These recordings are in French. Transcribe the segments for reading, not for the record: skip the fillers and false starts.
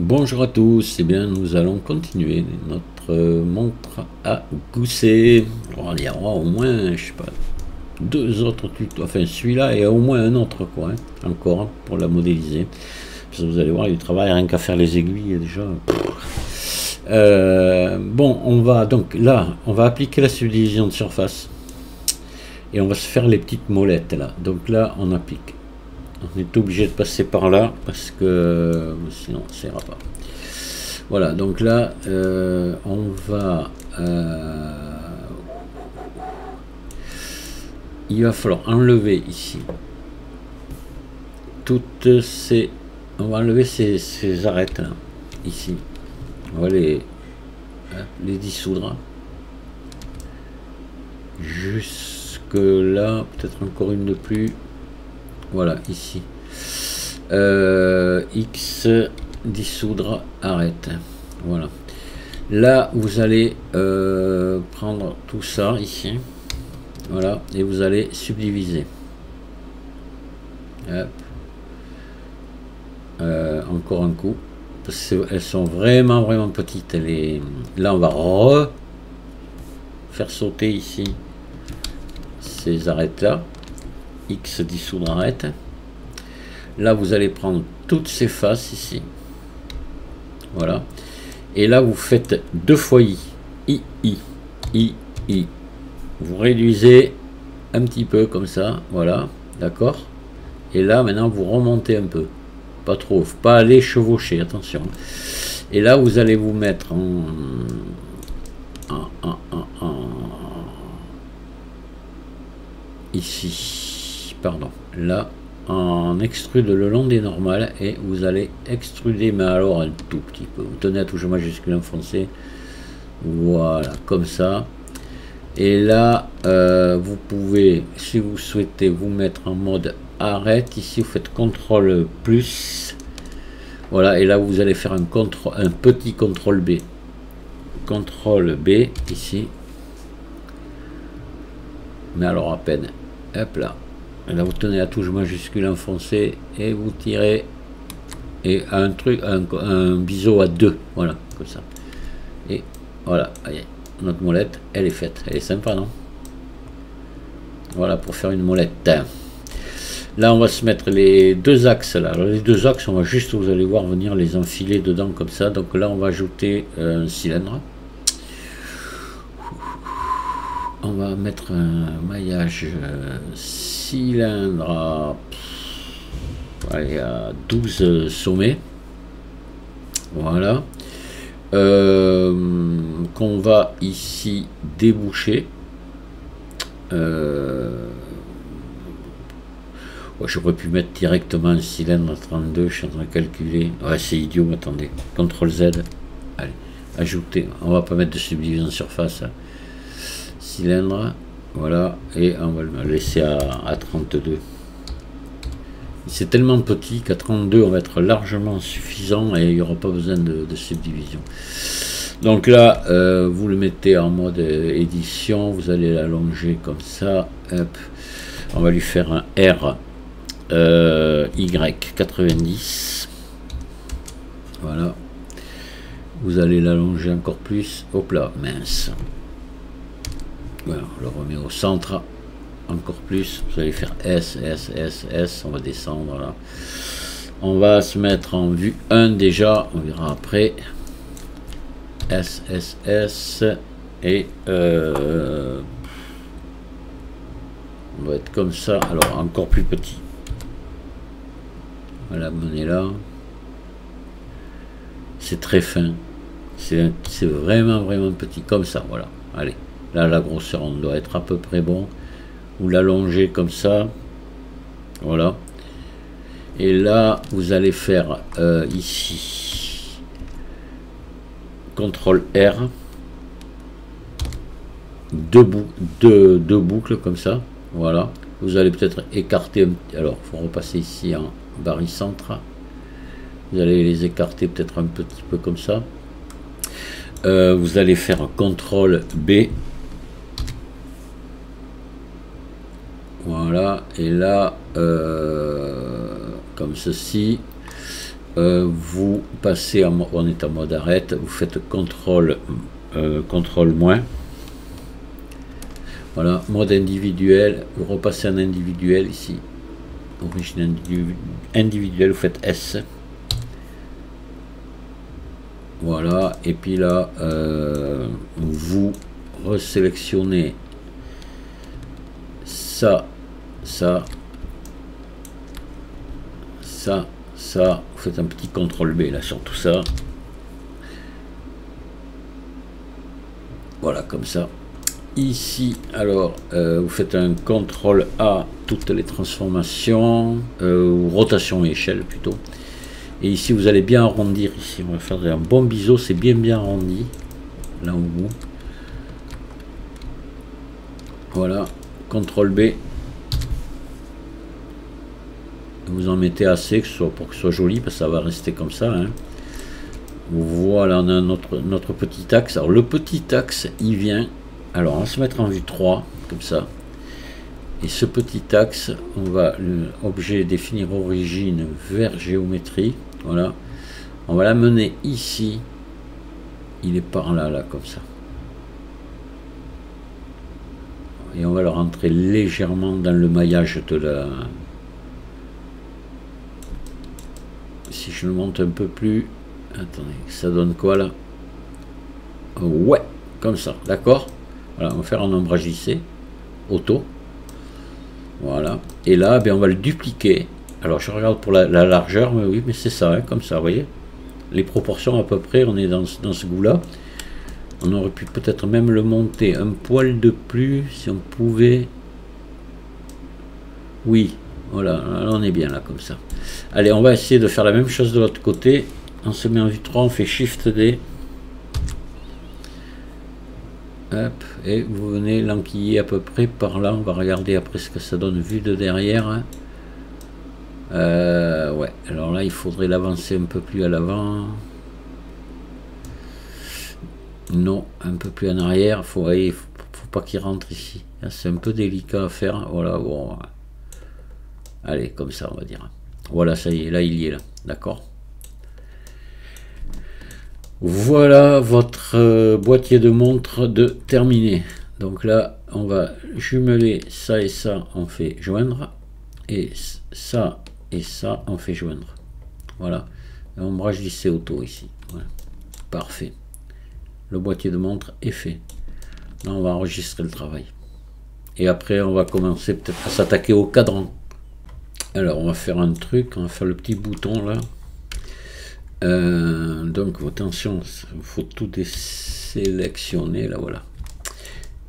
Bonjour à tous, et bien nous allons continuer notre montre à gousset. Alors, il y aura au moins, je sais pas, deux autres tutos, enfin celui-là et au moins un autre quoi, hein, encore pour la modéliser. Parce que vous allez voir, il y a du travail rien qu'à faire les aiguilles déjà. Bon, on va donc là, on va appliquer la subdivision de surface et on va se faire les petites molettes là. Donc là, on applique. On est obligé de passer par là parce que sinon ça ira pas. Voilà, donc là on va il va falloir enlever ici toutes ces, on va enlever ces arêtes là ici, on va les dissoudre jusque là, peut-être encore une de plus. Voilà, ici. X, dissoudre, arrête. Voilà. Là, vous allez prendre tout ça ici. Voilà. Et vous allez subdiviser. Hop. Encore un coup. Parce qu'elles sont vraiment, vraiment petites. Là, on va faire sauter ici ces arêtes-là. X dissoudre arrête. Là vous allez prendre toutes ces faces ici, voilà, et là vous faites deux fois I, vous réduisez un petit peu comme ça, voilà, d'accord, et là maintenant vous remontez un peu, pas trop, faut pas aller chevaucher, attention, et là vous allez vous mettre ici, pardon, là en extrude le long des normales et vous allez extruder, mais alors un tout petit peu, vous tenez à touche majuscule enfoncée, voilà, comme ça, et là vous pouvez, si vous souhaitez, vous mettre en mode arrête, ici vous faites CTRL plus, voilà, et là vous allez faire un petit CTRL B ici, mais alors à peine, hop là. Et là vous tenez la touche majuscule enfoncée et vous tirez, et un biseau à deux, voilà, comme ça, et voilà, voyez, notre molette elle est faite, elle est sympa, non? Voilà, pour faire une molette. Là on va se mettre les deux axes là. Alors, les deux axes, on va juste, vous allez voir, venir les enfiler dedans comme ça. Donc là on va ajouter un cylindre, on va mettre un maillage cylindre à 12 sommets, voilà, qu'on va ici déboucher. J'aurais pu mettre directement un cylindre 32, je suis en train de calculer, ouais c'est idiot, attendez, CTRL Z, allez, ajouter, on va pas mettre de subdivision de surface, hein. Cylindre, voilà, et on va le laisser à 32. C'est tellement petit qu'à 32 on va être largement suffisant et il n'y aura pas besoin de subdivision. Donc là vous le mettez en mode édition, vous allez l'allonger comme ça, hop. On va lui faire un R Y 90, voilà, vous allez l'allonger encore plus, hop là, mince. Voilà, on le remet au centre, encore plus, vous allez faire S, S, S, S, on va descendre là. On va se mettre en vue 1 déjà, on verra après. S, S, S, et on va être comme ça, alors encore plus petit. Voilà, mener là. C'est très fin, c'est vraiment, vraiment petit, comme ça, voilà, allez. Là, la grosseur, on doit être à peu près bon. Vous l'allongez comme ça. Voilà. Et là, vous allez faire ici. CTRL R. Deux boucles comme ça. Voilà. Vous allez peut-être écarter. Alors, il faut repasser ici en barycentre. Vous allez les écarter peut-être un petit peu comme ça. Vous allez faire CTRL B. Voilà, et là comme ceci, vous passez on est en mode arrête, vous faites CTRL moins. Voilà, mode individuel, vous repassez en individuel ici. Origine individuelle, vous faites S. Voilà, et puis là, vous resélectionnez ça, ça, ça, ça. Vous faites un petit CTRL B là sur tout ça. Voilà, comme ça. Ici, alors, vous faites un CTRL A, toutes les transformations, ou rotation et échelle plutôt. Et ici, vous allez bien arrondir. Ici, on va faire un bon biseau, c'est bien arrondi. Là au bout. Voilà, CTRL B. Vous en mettez assez pour que ce soit joli, parce que ça va rester comme ça. Hein. Voilà, on a notre petit axe. Alors, le petit axe, il vient. Alors, on va se mettre en vue 3, comme ça. Et ce petit axe, on va l'objet définir origine vers géométrie. Voilà. On va l'amener ici. Il est par là, là, comme ça. Et on va le rentrer légèrement dans le maillage de la... Si je le monte un peu plus... Attendez, ça donne quoi, là? Ouais, comme ça, d'accord? Voilà, on va faire un ombrage lissé, auto. Voilà. Et là, ben, on va le dupliquer. Alors, je regarde pour la largeur, mais oui, mais c'est ça, hein, comme ça, vous voyez. Les proportions à peu près, on est dans ce goût-là. On aurait pu peut-être même le monter un poil de plus, si on pouvait. Oui, voilà, là, on est bien là, comme ça. Allez, on va essayer de faire la même chose de l'autre côté. On se met en vue 3, on fait Shift D. Hop, et vous venez l'enquiller à peu près par là. On va regarder après ce que ça donne vu de derrière. Ouais, alors là il faudrait l'avancer un peu plus à l'avant. Non, un peu plus en arrière. Faut pas qu'il rentre ici. C'est un peu délicat à faire. Voilà, bon. Allez, comme ça on va dire. Voilà, ça y est, là il y est là. D'accord. Voilà votre boîtier de montre de terminé. Donc là, on va jumeler ça et ça, on fait joindre. Et ça, on fait joindre. Voilà. Ombrage lissé auto ici. Voilà. Parfait. Le boîtier de montre est fait. Là, on va enregistrer le travail. Et après, on va commencer peut-être à s'attaquer au cadran. Alors, on va faire un truc. On va faire le petit bouton là. Donc attention, il faut tout désélectionner là, voilà.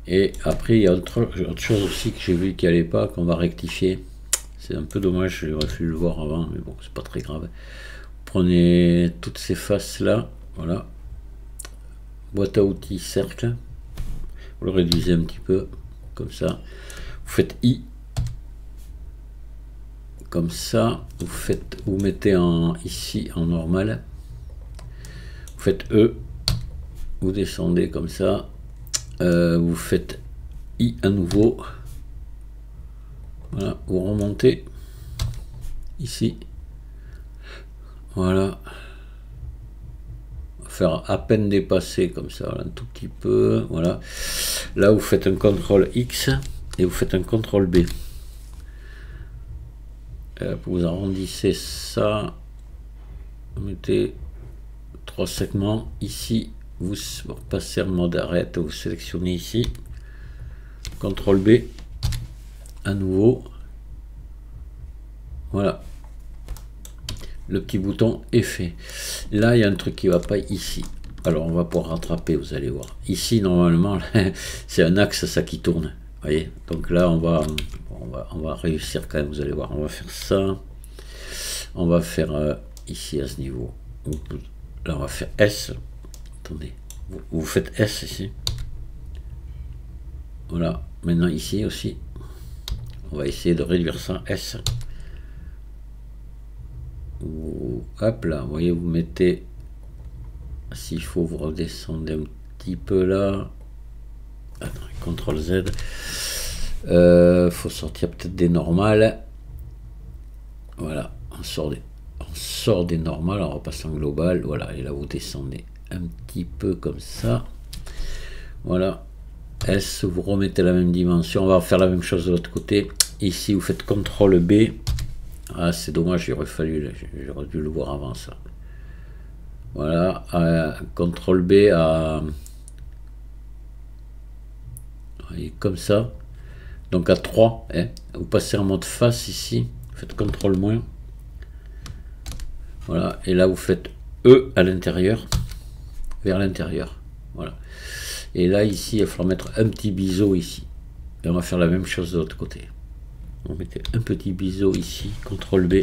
Et après il y a autre chose aussi que j'ai vu qui allait pas, qu'on va rectifier. C'est un peu dommage, j'aurais pu le voir avant, mais bon, c'est pas très grave. Prenez toutes ces faces là, voilà. Boîte à outils cercle, vous le réduisez un petit peu, comme ça. Vous faites I, comme ça, vous mettez ici en normal, vous faites E, vous descendez comme ça, vous faites I à nouveau, voilà, vous remontez ici, voilà, on va faire à peine dépasser comme ça, voilà, un tout petit peu, voilà, là vous faites un CTRL X et vous faites un CTRL B. Vous arrondissez ça, vous mettez 3 segments ici, vous passez en mode arrête, vous sélectionnez ici, CTRL B à nouveau, voilà, le petit bouton est fait. Là il y a un truc qui va pas ici, alors on va pouvoir rattraper, vous allez voir ici. Normalement c'est un axe ça qui tourne, voyez, donc là on va réussir quand même, vous allez voir. On va faire ça, on va faire ici à ce niveau, là on va faire S, attendez, vous faites S ici, voilà. Maintenant ici aussi on va essayer de réduire ça, S, hop là, vous voyez, vous mettez, s'il faut vous redescendez un petit peu là, CTRL Z. Faut sortir peut-être des normales. Voilà, on sort des... on sort des normales, on repasse en global, voilà, et là vous descendez un petit peu comme ça, voilà, S, vous remettez la même dimension, on va faire la même chose de l'autre côté, ici vous faites CTRL B, ah c'est dommage, j'aurais dû le voir avant ça, voilà, CTRL B à, voyez, comme ça, donc à 3, hein, vous passez en mode face ici, vous faites CTRL moins, voilà, et là vous faites E à l'intérieur, vers l'intérieur, voilà. Et là ici, il va falloir mettre un petit biseau ici. Et on va faire la même chose de l'autre côté. On met un petit biseau ici, CTRL B.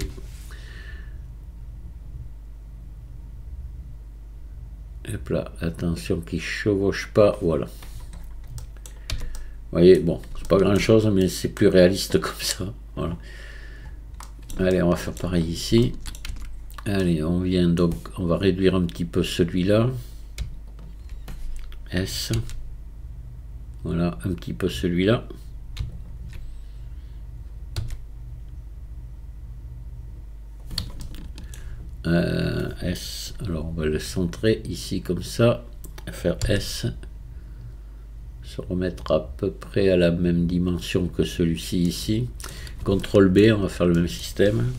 Hop là, attention qu'il ne chevauche pas, voilà. Vous voyez, bon, c'est pas grand chose, mais c'est plus réaliste comme ça, voilà. Allez, on va faire pareil ici. Allez, on vient donc, on va réduire un petit peu celui-là. S. Voilà, un petit peu celui-là. S. Alors, on va le centrer ici comme ça. Faire S. Se remettre à peu près à la même dimension que celui-ci ici. CTRL B, on va faire le même système.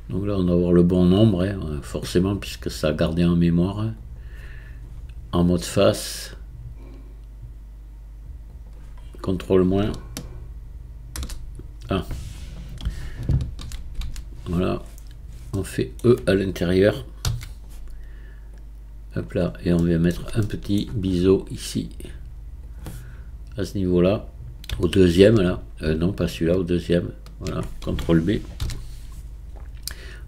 Donc là, on va avoir le bon nombre, hein, forcément, puisque ça a gardé en mémoire. En mode face. CTRL moins. Ah. Voilà. On fait E à l'intérieur. Hop là. Et on vient mettre un petit biseau ici. À ce niveau-là. Au deuxième, là. Non, pas celui-là, au deuxième. Voilà. CTRL B.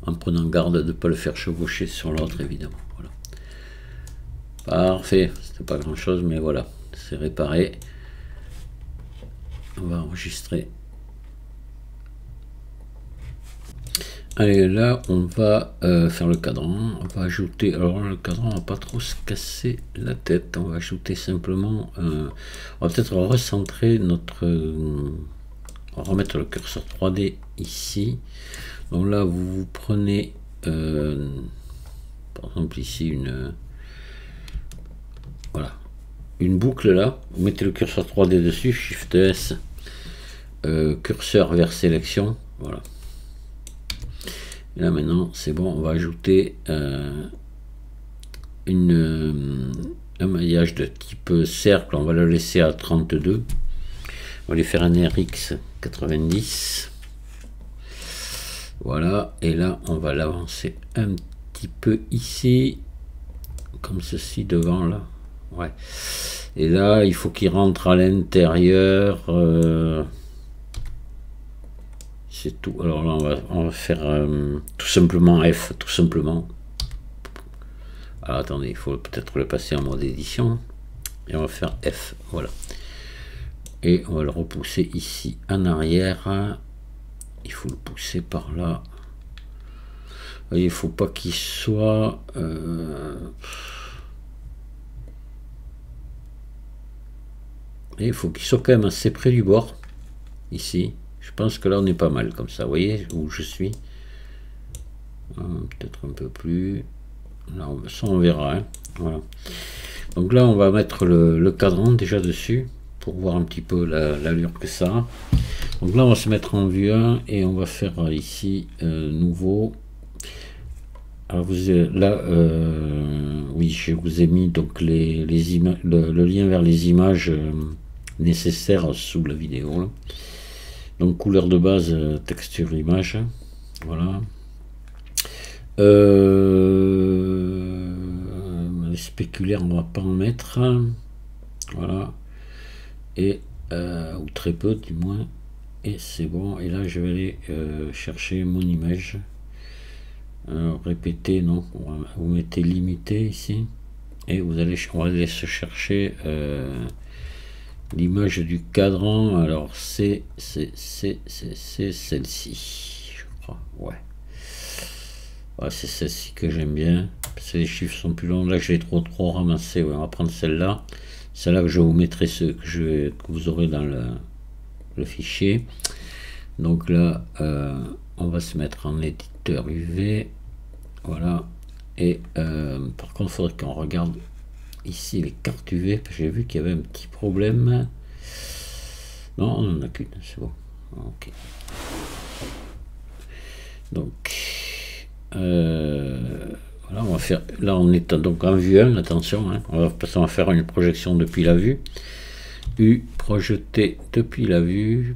En prenant garde de ne pas le faire chevaucher sur l'autre, évidemment. Voilà. Parfait. C'était pas grand-chose, mais voilà. C'est réparé. On va enregistrer. Allez, là, on va faire le cadran. On va ajouter. Alors, le cadran, on va pas trop se casser la tête. On va ajouter simplement. On va peut-être recentrer notre. On va remettre le curseur 3D ici. Donc là, vous prenez. Par exemple, ici, une. Voilà. Une boucle là. Vous mettez le curseur 3D dessus. Shift S. Curseur vers sélection. Voilà. Et là maintenant c'est bon, on va ajouter un maillage de type cercle, on va le laisser à 32. On va lui faire un RX 90. Voilà, et là on va l'avancer un petit peu ici, comme ceci devant là. Ouais. Et là il faut qu'il rentre à l'intérieur. C'est tout. Alors là, on va faire tout simplement F, tout simplement. Alors attendez, il faut peut-être le passer en mode édition. Et on va faire F, voilà. Et on va le repousser ici en arrière. Il faut le pousser par là. Il ne faut pas qu'il soit... Et il faut qu'il soit quand même assez près du bord. Ici. Je pense que là on est pas mal comme ça, vous voyez où je suis. Peut-être un peu plus. Là, ça on verra. Hein. Voilà. Donc là on va mettre le cadran déjà dessus pour voir un petit peu l'allure que ça a. Donc là on va se mettre en vue 1 et on va faire ici nouveau. Alors vous là oui, je vous ai mis donc le lien vers les images nécessaires sous la vidéo là. Donc couleur de base, texture image, voilà. Les spéculaires, on va pas en mettre, voilà. Et ou très peu du moins. Et c'est bon. Et là je vais aller chercher mon image. Répéter, non. Vous mettez limité ici et vous allez, on va aller se chercher. L'image du cadran, alors c'est celle-ci, je crois, ouais c'est celle-ci que j'aime bien, les chiffres sont plus longs, là je l'ai trop ramassé, ouais, on va prendre celle-là que je vous mettrai, que vous aurez dans le fichier. Donc là on va se mettre en éditeur UV, voilà. Et par contre, il faudrait qu'on regarde ici les cartes UV, j'ai vu qu'il y avait un petit problème. Non, on n'en a qu'une, c'est bon. Ok. Donc, voilà, on va faire. Là, on est donc en vue 1, attention, hein, on va faire une projection depuis la vue. U projeté depuis la vue.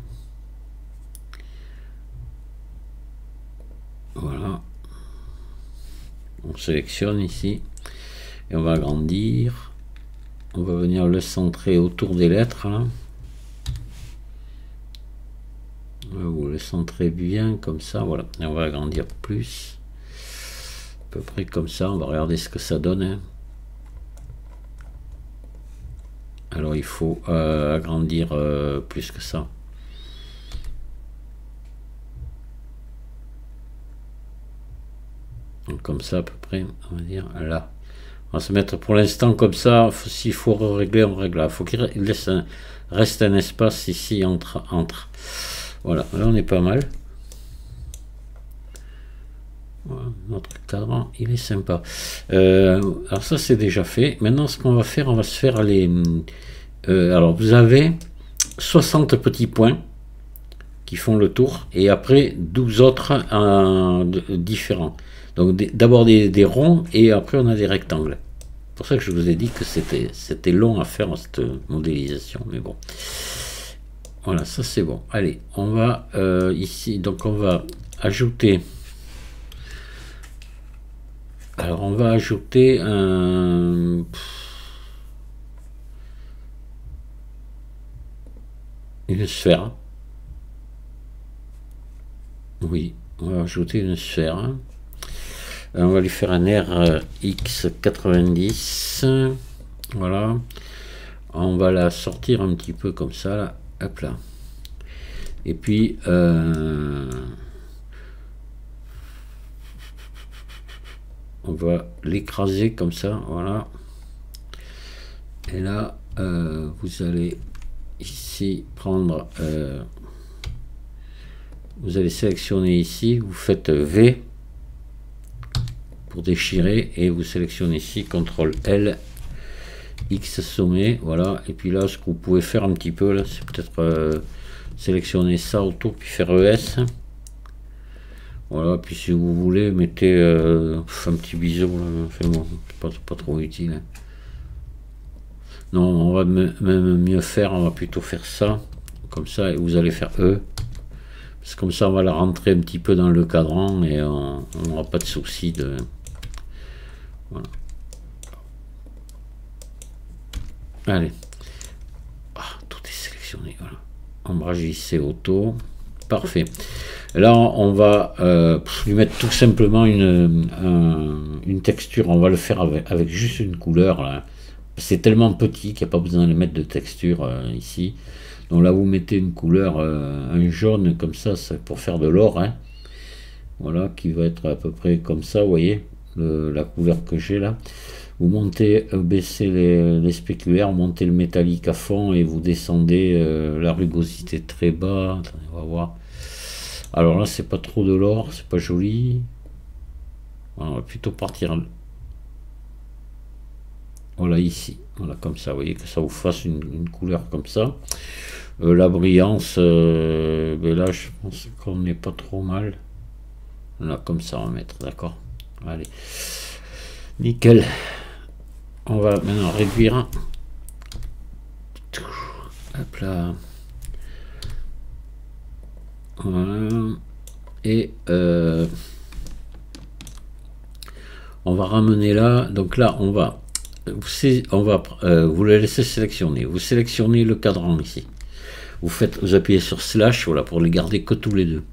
Voilà. On sélectionne ici et on va agrandir. On va venir le centrer autour des lettres là. Vous le centrez bien comme ça, voilà. Et on va agrandir plus. À peu près comme ça, on va regarder ce que ça donne. Hein. Alors il faut agrandir plus que ça. Donc comme ça à peu près, on va dire là. On va se mettre pour l'instant comme ça. S'il faut régler, on règle là. Il faut qu'il reste un espace ici entre. Voilà, là on est pas mal. Voilà, notre cadran, il est sympa. Alors ça c'est déjà fait. Maintenant ce qu'on va faire, on va se faire les... alors vous avez 60 petits points qui font le tour et après 12 autres différents. Donc d'abord des ronds et après on a des rectangles. C'est pour ça que je vous ai dit que c'était long à faire cette modélisation, mais bon. Voilà, ça c'est bon. Allez, on va ici, donc on va ajouter. Alors on va ajouter une sphère. Oui, on va ajouter une sphère. On va lui faire un RX90. Voilà. On va la sortir un petit peu comme ça, là. Hop là. Et puis on va l'écraser comme ça, voilà. Et là vous allez ici prendre vous allez sélectionner ici, vous faites V pour déchirer et vous sélectionnez ici CTRL L, X sommet, voilà. Et puis là ce que vous pouvez faire un petit peu là, c'est peut-être sélectionner ça autour puis faire ES, voilà. Puis si vous voulez mettez un petit bison là, enfin bon, pas trop utile, hein. Non, on va même mieux faire, on va plutôt faire ça comme ça et vous allez faire E, parce que comme ça on va la rentrer un petit peu dans le cadran et on n'aura pas de souci de... Voilà. Allez, tout est sélectionné, voilà. Ombrage JC auto, parfait. Là on va lui mettre tout simplement une texture. On va le faire avec juste une couleur là. C'est tellement petit qu'il n'y a pas besoin de mettre de texture ici. Donc là vous mettez une couleur, un jaune comme ça, c'est pour faire de l'or, hein. Voilà, qui va être à peu près comme ça, vous voyez la couleur que j'ai là. Vous montez, baissez les spéculaires, vous montez le métallique à fond et vous descendez la rugosité très bas. Attendez, on va voir. Alors là, c'est pas trop de l'or, c'est pas joli. On va plutôt partir. Voilà, ici. Voilà, comme ça, vous voyez que ça vous fasse une couleur comme ça. La brillance, ben là, je pense qu'on n'est pas trop mal. Là, comme ça, on va mettre, d'accord. Allez. Nickel. On va maintenant réduire. Hop là. Voilà. Et on va ramener là. Donc là, on va vous le laissez sélectionner. Vous sélectionnez le cadran ici. Vous appuyez sur slash, voilà, pour les garder que tous les deux.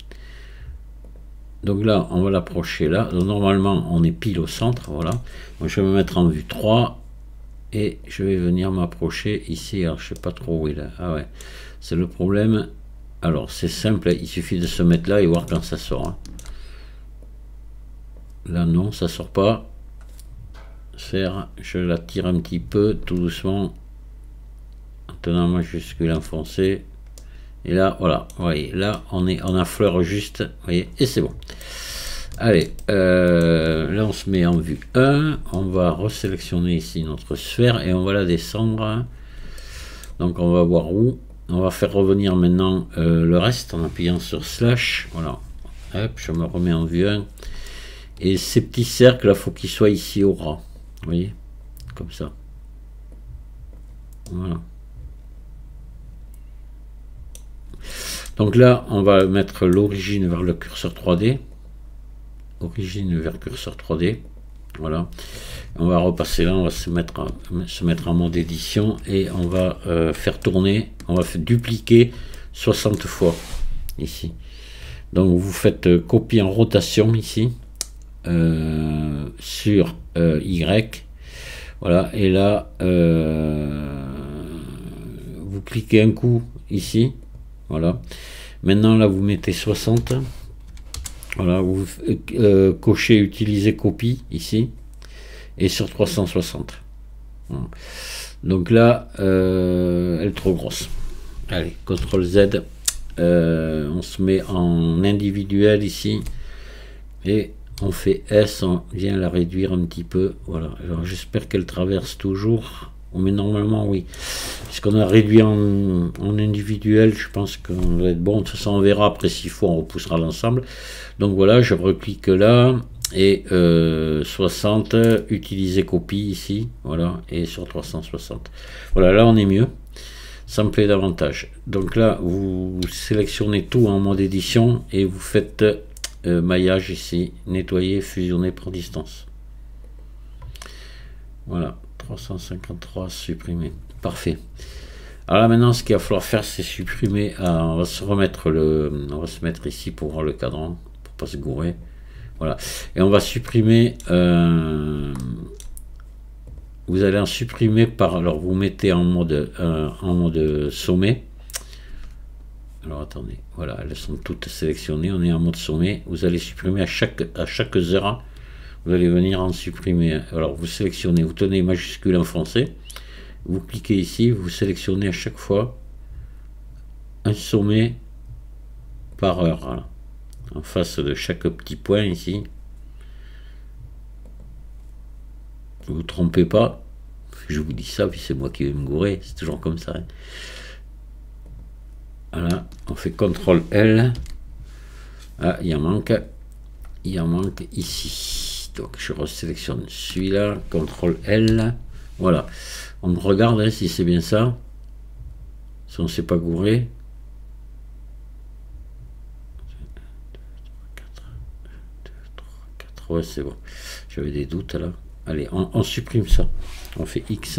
Donc là, on va l'approcher là. Donc normalement, on est pile au centre, voilà. Moi, je vais me mettre en vue 3 et je vais venir m'approcher ici. Alors, je sais pas trop où il est. Ah ouais, c'est le problème. Alors, c'est simple, il suffit de se mettre là et voir quand ça sort. Hein. Là, non, ça sort pas. Faire, je la tire un petit peu, tout doucement, en tenant ma majuscule enfoncée. Et là, voilà, vous voyez, là, on affleure juste, vous voyez, et c'est bon. Allez, là, on se met en vue 1. On va resélectionner ici notre sphère et on va la descendre. Donc, on va voir où. On va faire revenir maintenant le reste en appuyant sur slash. Voilà. Hop, je me remets en vue 1. Et ces petits cercles, là, il faut qu'ils soient ici au ras. Vous voyez, comme ça. Voilà. Donc là, on va mettre l'origine vers le curseur 3D. Origine vers curseur 3D. Voilà. On va repasser là, on va se mettre en mode édition et on va faire tourner, on va dupliquer 60 fois ici. Donc vous faites copie en rotation ici sur Y. Voilà. Et là, vous cliquez un coup ici. Voilà. Maintenant là vous mettez 60. Voilà, vous cochez utiliser copie ici et sur 360. Voilà. Donc là elle est trop grosse. Allez, CTRL Z, on se met en individuel ici et on fait S, on vient la réduire un petit peu. Voilà, alors j'espère qu'elle traverse toujours. Mais normalement oui, puisqu'on a réduit en individuel, je pense qu'on va être bon. De toute façon on verra après, s'il faut on repoussera l'ensemble. Donc voilà, je reclique là et 60, utiliser copie ici, voilà, et sur 360. Voilà, là on est mieux, ça me plaît davantage. Donc là vous sélectionnez tout en mode édition et vous faites maillage ici, nettoyer, fusionner par distance. Voilà. 353 supprimer, parfait. Alors là maintenant ce qu'il va falloir faire c'est supprimer, on va se mettre ici pour voir le cadran pour pas se gourer, voilà, et on va supprimer vous allez en supprimer par, alors vous mettez en mode sommet. Alors attendez, voilà, elles sont toutes sélectionnées, on est en mode sommet. Vous allez supprimer à chaque zéro. Vous allez venir en supprimer. Alors vous sélectionnez, vous tenez majuscule enfoncé, vous cliquez ici, vous sélectionnez à chaque fois un sommet par heure, voilà, en face de chaque petit point ici. Ne vous trompez pas, je vous dis ça, puis c'est moi qui vais me gourer, c'est toujours comme ça. Voilà, on fait CTRL L. Ah, il en manque ici. Donc je resélectionne celui-là, CTRL L, voilà. On regarde hein, si c'est bien ça, si on ne s'est pas gouré. 4, ouais c'est bon, j'avais des doutes là. Allez, on supprime ça, on fait X,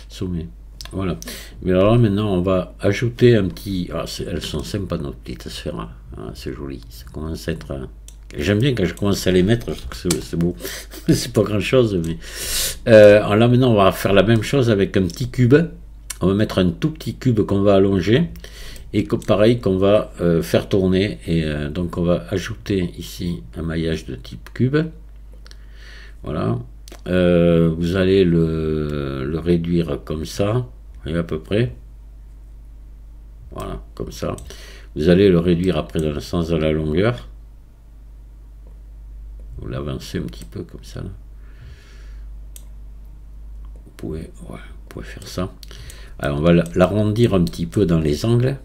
sommet, voilà. Mais alors là maintenant on va ajouter un petit, ah, elles sont sympas nos petites sphères, hein. Ah, c'est joli, ça commence à être... J'aime bien quand je commence à les mettre, je trouve que c'est beau. C'est pas grand chose, mais alors là maintenant on va faire la même chose avec un petit cube. On va mettre un tout petit cube qu'on va allonger et pareil qu'on va faire tourner. Et donc on va ajouter ici un maillage de type cube. Voilà. Vous allez le réduire comme ça, vous voyez à peu près. Voilà, comme ça. Vous allez le réduire après dans le sens de la longueur. Vous l'avancez un petit peu comme ça là. Vous pouvez faire ça. Alors on va l'arrondir un petit peu dans les angles.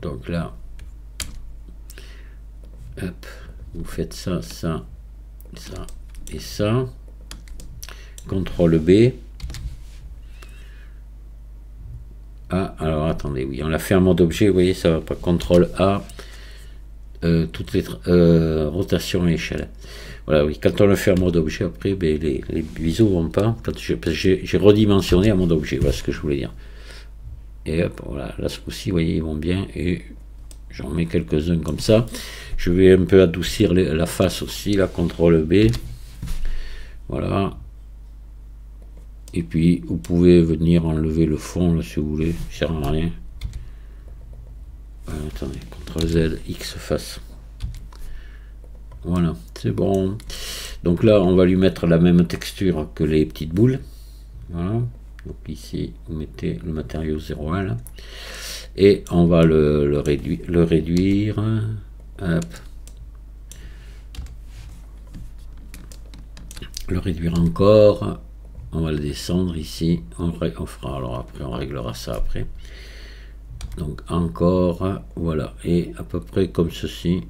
Donc là, hop, vous faites ça, ça, ça et ça. CTRL B. Ah, alors attendez, oui, on l'a fait en mode objet, vous voyez, ça va pas. CTRL A. Toutes les rotations à échelle. Voilà, oui, quand on le fait en mode objet, après ben, les biseaux vont pas. J'ai redimensionné en mode objet, voilà ce que je voulais dire. Et hop, voilà, là ce coup-ci, vous voyez, ils vont bien. Et j'en mets quelques-uns comme ça. Je vais un peu adoucir la face aussi, là, CTRL B. Voilà. Et puis, vous pouvez venir enlever le fond, là, si vous voulez, ça sert à rien. Attendez, CTRL Z, X face. Voilà, c'est bon. Donc là, on va lui mettre la même texture que les petites boules. Voilà. Donc ici, vous mettez le matériau 0,1 là. Et on va le réduire. Hop. Le réduire encore. On va le descendre ici. On fera, alors après, on réglera ça après. Donc encore, voilà. Et à peu près comme ceci.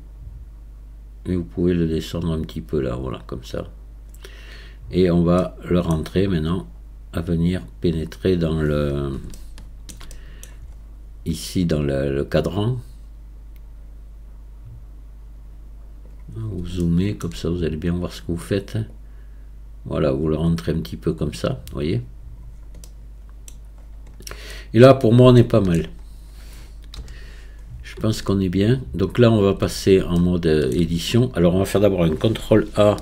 Et vous pouvez le descendre un petit peu là, voilà, comme ça. Et on va le rentrer maintenant à venir pénétrer dans le... Ici dans le cadran. Vous zoomez, comme ça vous allez bien voir ce que vous faites. Voilà, vous le rentrez un petit peu comme ça, vous voyez. Et là, pour moi, on est pas mal. Je pense qu'on est bien. Donc là, on va passer en mode édition. Alors, on va faire d'abord un CTRL A.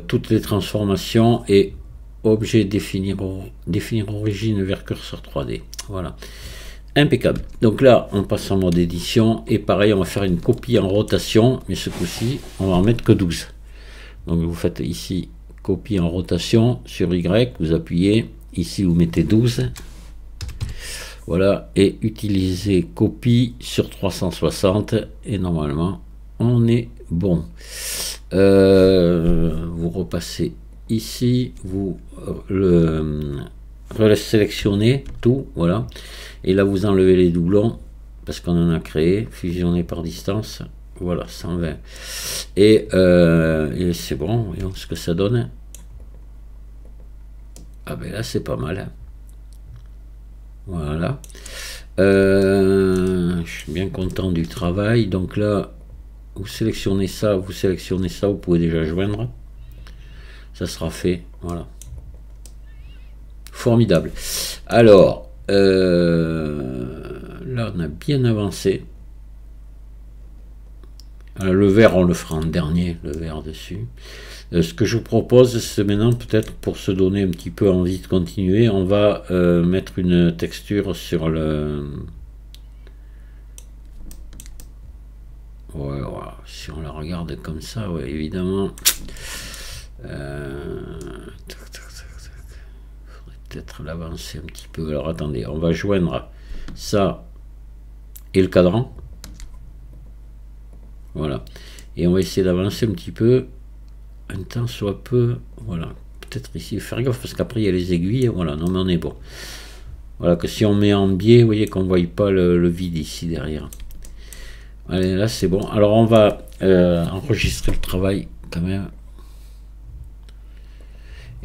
Toutes les transformations et objet définir origine vers curseur 3D. Voilà. Impeccable. Donc là, on passe en mode édition. Et pareil, on va faire une copie en rotation. Mais ce coup-ci, on va en mettre que 12. Donc vous faites ici copie en rotation sur Y, vous appuyez, ici vous mettez 12, voilà, et utilisez copie sur 360 et normalement on est bon. Vous repassez ici, vous sélectionnez tout, voilà, et là vous enlevez les doublons parce qu'on en a créé, fusionner par distance. Voilà, 120. Et c'est bon, voyons ce que ça donne. Ah ben là, c'est pas mal. Voilà. Je suis bien content du travail. Donc là, vous sélectionnez ça, vous pouvez déjà joindre. Ça sera fait. Voilà. Formidable. Alors, là, on a bien avancé. Alors, le vert, on le fera en dernier, le vert dessus. Ce que je vous propose, c'est maintenant, peut-être pour se donner un petit peu envie de continuer, on va mettre une texture sur le... Ouais, voilà. Si on la regarde comme ça, ouais, évidemment... faudrait peut-être l'avancer un petit peu. Alors, attendez, on va joindre ça et le cadran. Voilà, et on va essayer d'avancer un petit peu, un temps soit peu, voilà, peut-être ici, faire gaffe, parce qu'après il y a les aiguilles, voilà, non mais on est bon. Voilà, que si on met en biais, vous voyez qu'on ne voit pas le vide ici derrière. Allez, là c'est bon, alors on va enregistrer le travail quand même.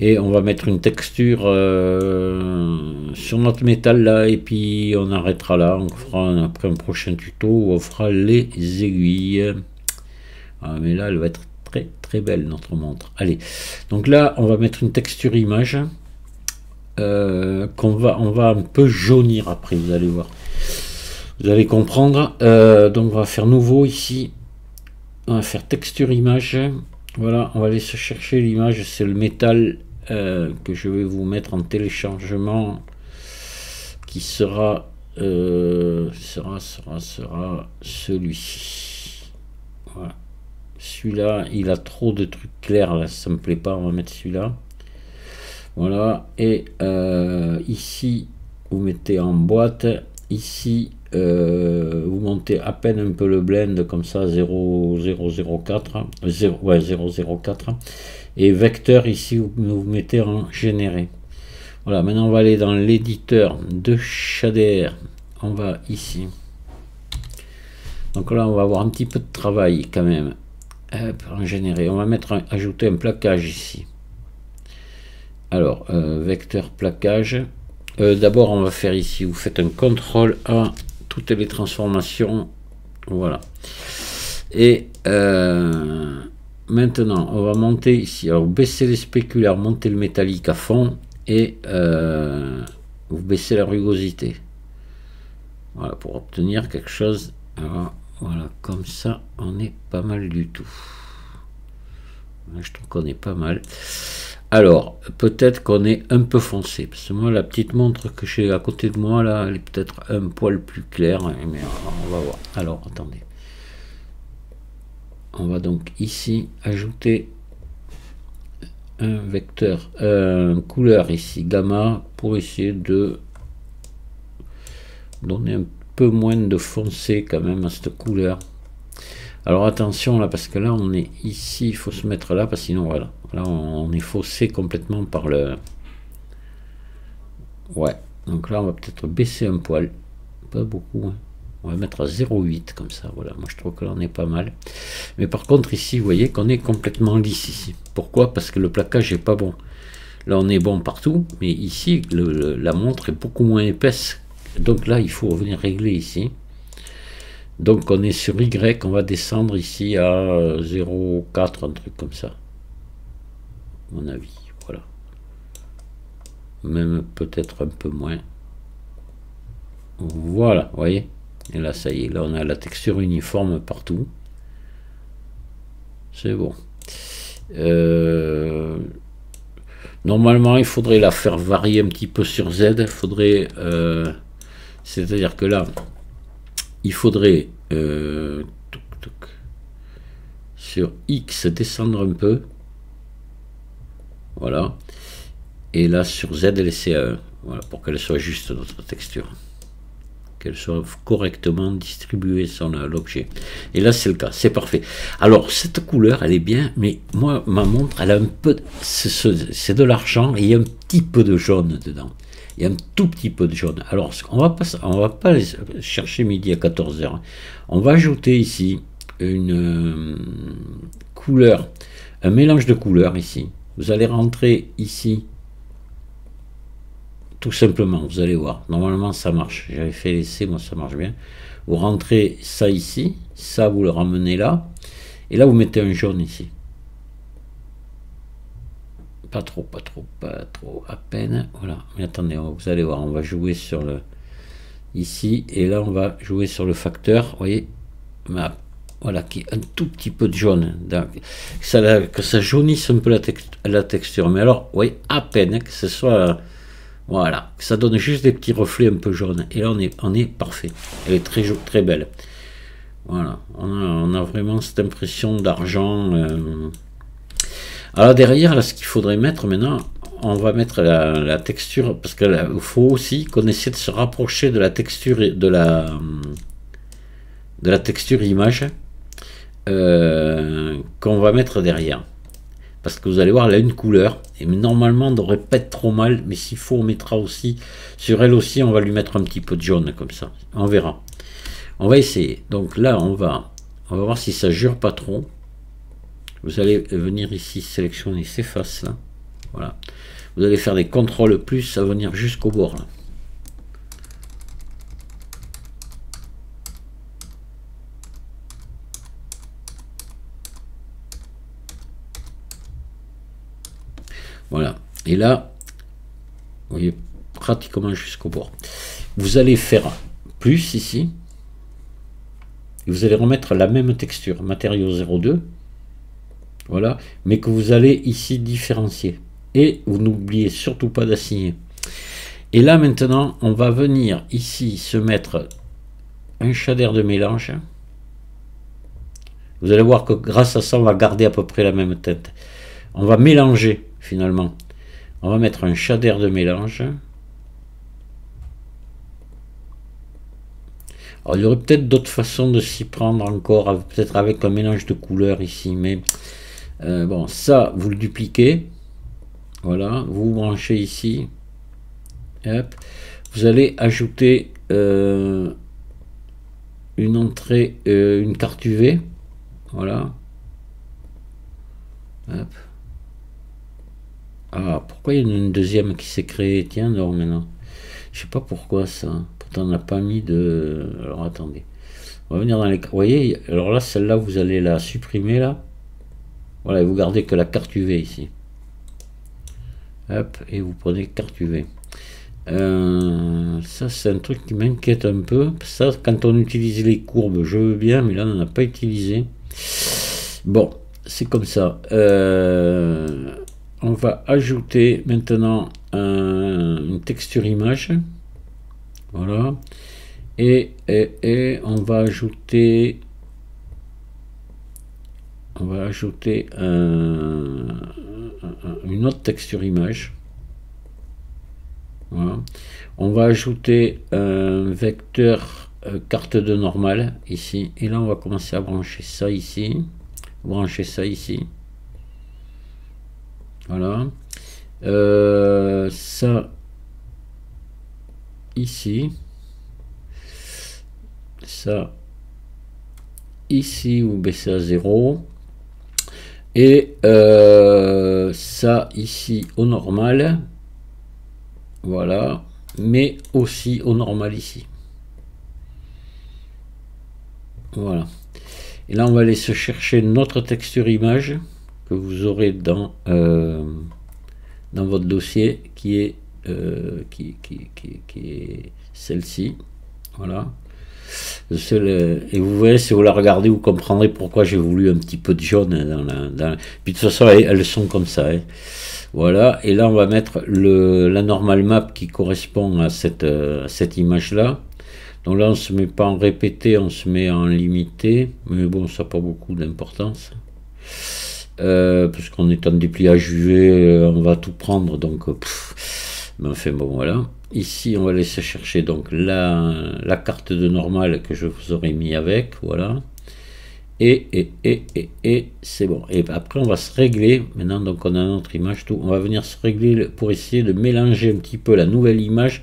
Et on va mettre une texture sur notre métal là, et puis on arrêtera là. On fera après un prochain tuto où on fera les aiguilles. Ah, mais là, elle va être très très belle notre montre. Allez, donc là, on va mettre une texture image on va un peu jaunir après. Vous allez voir, vous allez comprendre. Donc on va faire nouveau ici. On va faire texture image. Voilà, on va aller se chercher l'image. C'est le métal. Que je vais vous mettre en téléchargement qui sera celui-ci. Voilà. Celui-là, il a trop de trucs clairs là, ça me plaît pas, on va mettre celui-là. Voilà, et ici vous mettez en boîte, ici vous montez à peine un peu le blend comme ça, 0,004 0,004 et vecteur ici vous mettez en généré. Voilà, maintenant on va aller dans l'éditeur de shader, on va ici, donc là on va avoir un petit peu de travail quand même. Hop, en généré, on va mettre ajouter un plaquage ici. Alors vecteur plaquage, d'abord on va faire ici, vous faites un CTRL A, toutes les transformations, voilà, et maintenant on va monter ici, alors baisser les spéculaires, monter le métallique à fond, et vous baissez la rugosité, voilà, pour obtenir quelque chose. Alors, voilà, comme ça on est pas mal du tout. Je trouve qu'on est pas mal. Alors, peut-être qu'on est un peu foncé, parce que moi, la petite montre que j'ai à côté de moi, là, elle est peut-être un poil plus claire, mais on va voir. Alors, attendez. On va donc ici ajouter un vecteur, couleur ici, gamma, pour essayer de donner un peu moins de foncé quand même à cette couleur. Alors attention là, parce que là on est ici, il faut se mettre là, parce que sinon voilà, là on est faussé complètement par le... Ouais, donc là on va peut-être baisser un poil, pas beaucoup, hein. On va mettre à 0,8 comme ça, voilà, moi je trouve que là on est pas mal. Mais par contre ici, vous voyez qu'on est complètement lisse ici. Pourquoi? Parce que le plaquage est pas bon. Là on est bon partout, mais ici la montre est beaucoup moins épaisse. Donc là il faut venir régler ici. Donc on est sur Y, on va descendre ici à 0,4, un truc comme ça. À mon avis, voilà. Même peut-être un peu moins. Voilà, vous voyez. Et là ça y est, là on a la texture uniforme partout. C'est bon. Normalement il faudrait la faire varier un petit peu sur Z. Il faudrait... c'est-à-dire que là... il faudrait sur X descendre un peu, voilà, et là sur Z laisser à 1, voilà, pour qu'elle soit juste notre texture, qu'elle soit correctement distribuée sur l'objet. Et là c'est le cas, c'est parfait. Alors cette couleur elle est bien, mais moi ma montre elle a un peu, c'est de l'argent et il y a un petit peu de jaune dedans. Il y a un tout petit peu de jaune. Alors, on va pas les chercher midi à 14 h. On va ajouter ici une couleur, un mélange de couleurs ici. Vous allez rentrer ici, tout simplement, vous allez voir. Normalement, ça marche. J'avais fait l'essai, moi, ça marche bien. Vous rentrez ça ici, ça, vous le ramenez là, et là, vous mettez un jaune ici. Pas trop, à peine, voilà. Mais attendez, vous allez voir, on va jouer sur le ici, et là on va jouer sur le facteur, vous voyez, voilà, qui est un tout petit peu de jaune, que ça jaunisse un peu la texture, mais alors, vous voyez, à peine, que ce soit, voilà, que ça donne juste des petits reflets un peu jaunes, et là on est parfait, elle est très belle, voilà, on a vraiment cette impression d'argent. Alors derrière, là, ce qu'il faudrait mettre maintenant, on va mettre la texture, parce qu'il faut aussi qu'on essaie de se rapprocher de la texture de la texture image qu'on va mettre derrière. Parce que vous allez voir, elle a une couleur, et normalement, on ne devrait pas être trop mal, mais s'il faut, on mettra aussi, sur elle aussi, on va lui mettre un petit peu de jaune, comme ça. On verra. On va essayer. Donc là, on va voir si ça jure pas trop. Vous allez venir ici sélectionner ces faces là, voilà. Vous allez faire des contrôles plus à venir jusqu'au bord là. Voilà. Et là, vous voyez pratiquement jusqu'au bord. Vous allez faire plus ici. Et vous allez remettre la même texture, matériau 02. Voilà, mais que vous allez ici différencier. Et vous n'oubliez surtout pas d'assigner. Et là maintenant, on va venir ici se mettre un shader de mélange. Vous allez voir que grâce à ça, on va garder à peu près la même teinte. On va mélanger finalement. On va mettre un shader de mélange. Alors, il y aurait peut-être d'autres façons de s'y prendre encore, peut-être avec un mélange de couleurs ici, mais... bon, ça, vous le dupliquez. Voilà, vous branchez ici. Hop. Vous allez ajouter une entrée, une carte UV. Voilà. Hop. Ah, pourquoi il y en a une deuxième qui s'est créée? Tiens, non, maintenant. Je sais pas pourquoi ça. Pourtant, on n'a pas mis de... Alors, attendez. On va venir dans les... Vous voyez, alors là, celle-là, vous allez la supprimer, là. Voilà, et vous gardez que la carte UV ici. Hop, et vous prenez carte UV. Ça, c'est un truc qui m'inquiète un peu. Ça, quand on utilise les courbes, je veux bien, mais là, on n'en a pas utilisé. Bon, c'est comme ça. On va ajouter maintenant une texture image. Voilà. Et on va ajouter... un une autre texture image. Voilà. On va ajouter un vecteur carte de normale ici. Et là, on va commencer à brancher ça ici. Brancher ça ici. Voilà. Ça ici. Ça ici, vous baissez à 0. Et ça ici au normal. Voilà. Mais aussi au normal ici. Voilà. Et là, on va aller se chercher notre texture image que vous aurez dans votre dossier, qui est celle-ci. Voilà. Et vous verrez, si vous la regardez, vous comprendrez pourquoi j'ai voulu un petit peu de jaune Puis de toute façon, elles sont comme ça. Hein. Voilà. Et là, on va mettre la normal map qui correspond à cette image-là. Donc là, on ne se met pas en répété, on se met en limité. Mais bon, ça n'a pas beaucoup d'importance. Parce qu'on est en dépliage UV, on va tout prendre. Donc, mais enfin, bon, voilà. Ici, on va laisser chercher donc la carte de normale que je vous aurais mis avec. Voilà. Et c'est bon. Et après, on va se régler. Maintenant, donc, on a notre image, tout. On va venir se régler pour essayer de mélanger un petit peu la nouvelle image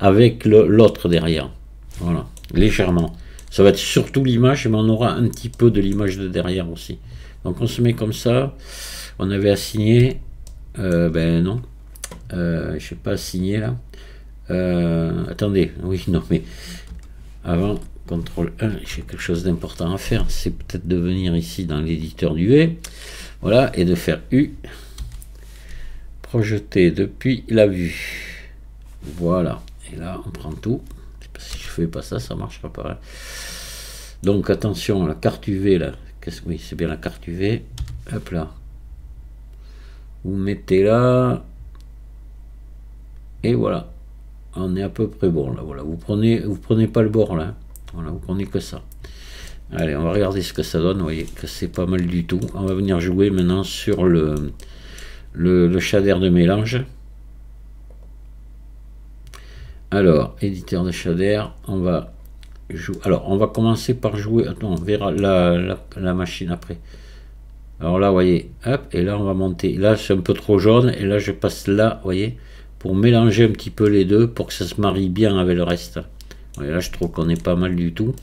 avec l'autre derrière. Voilà, légèrement. Ça va être surtout l'image, mais on aura un petit peu de l'image de derrière aussi. Donc on se met comme ça. On avait assigné. Ben non. Je sais pas assigné là. Attendez. Oui, non, mais avant, CTRL 1, j'ai quelque chose d'important à faire. C'est peut-être de venir ici dans l'éditeur du V. Voilà, et de faire U. Projeter depuis la vue. Voilà. Et là, on prend tout. Si je fais pas ça, ça marchera pas. Donc attention, la carte UV là. Oui, c'est bien la carte UV. Hop là. Vous mettez là. Et voilà. On est à peu près bon là. Voilà. Vous prenez pas le bord là. Voilà, vous prenez que ça. Allez, on va regarder ce que ça donne. Vous voyez que c'est pas mal du tout. On va venir jouer maintenant sur le shader de mélange. Alors, éditeur de shader, on va jouer. Alors, on va commencer par jouer. Attends, on verra la machine après. Alors là, vous voyez, hop, et là, on va monter. Là, c'est un peu trop jaune, et là, je passe là, vous voyez, pour mélanger un petit peu les deux, pour que ça se marie bien avec le reste. Et là, je trouve qu'on est pas mal du tout.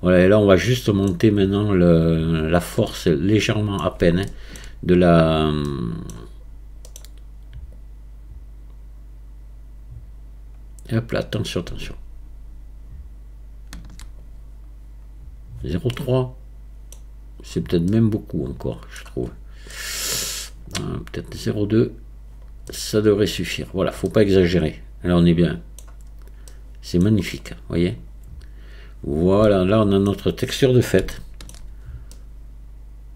Voilà, et là, on va juste monter maintenant la force légèrement à peine hein, de la. Hop là, attention, attention. 0,3. C'est peut-être même beaucoup encore, je trouve. Peut-être 0,2. Ça devrait suffire. Voilà, faut pas exagérer. Là, on est bien. C'est magnifique, vous voyez. Voilà, là, on a notre texture de fête.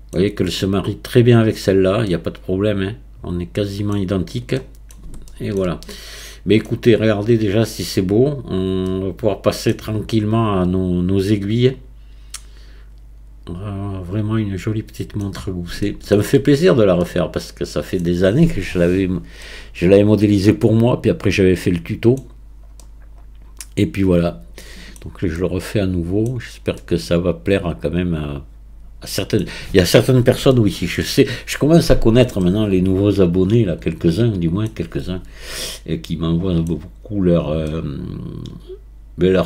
Vous voyez qu'elle se marie très bien avec celle-là. Il n'y a pas de problème. Hein. On est quasiment identique. Et voilà. Mais écoutez, regardez déjà si c'est beau. On va pouvoir passer tranquillement à nos aiguilles. Vraiment une jolie petite montre goussée. Ça me fait plaisir de la refaire parce que ça fait des années que je l'avais modélisé pour moi. Puis après j'avais fait le tuto. Et puis voilà. Donc je le refais à nouveau. J'espère que ça va plaire quand même à certaines. Il y a certaines personnes, oui, je sais. Je commence à connaître maintenant les nouveaux abonnés, là, quelques-uns, du moins quelques-uns, qui m'envoient beaucoup leur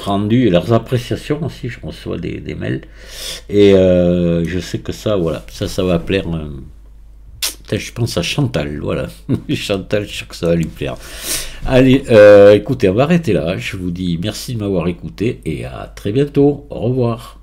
rendu et leurs appréciations aussi. Je reçois des mails. Et je sais que ça, voilà, ça va plaire. Je pense à Chantal, voilà. Chantal, je sais que ça va lui plaire. Allez, écoutez, on va arrêter là. Je vous dis merci de m'avoir écouté et à très bientôt. Au revoir.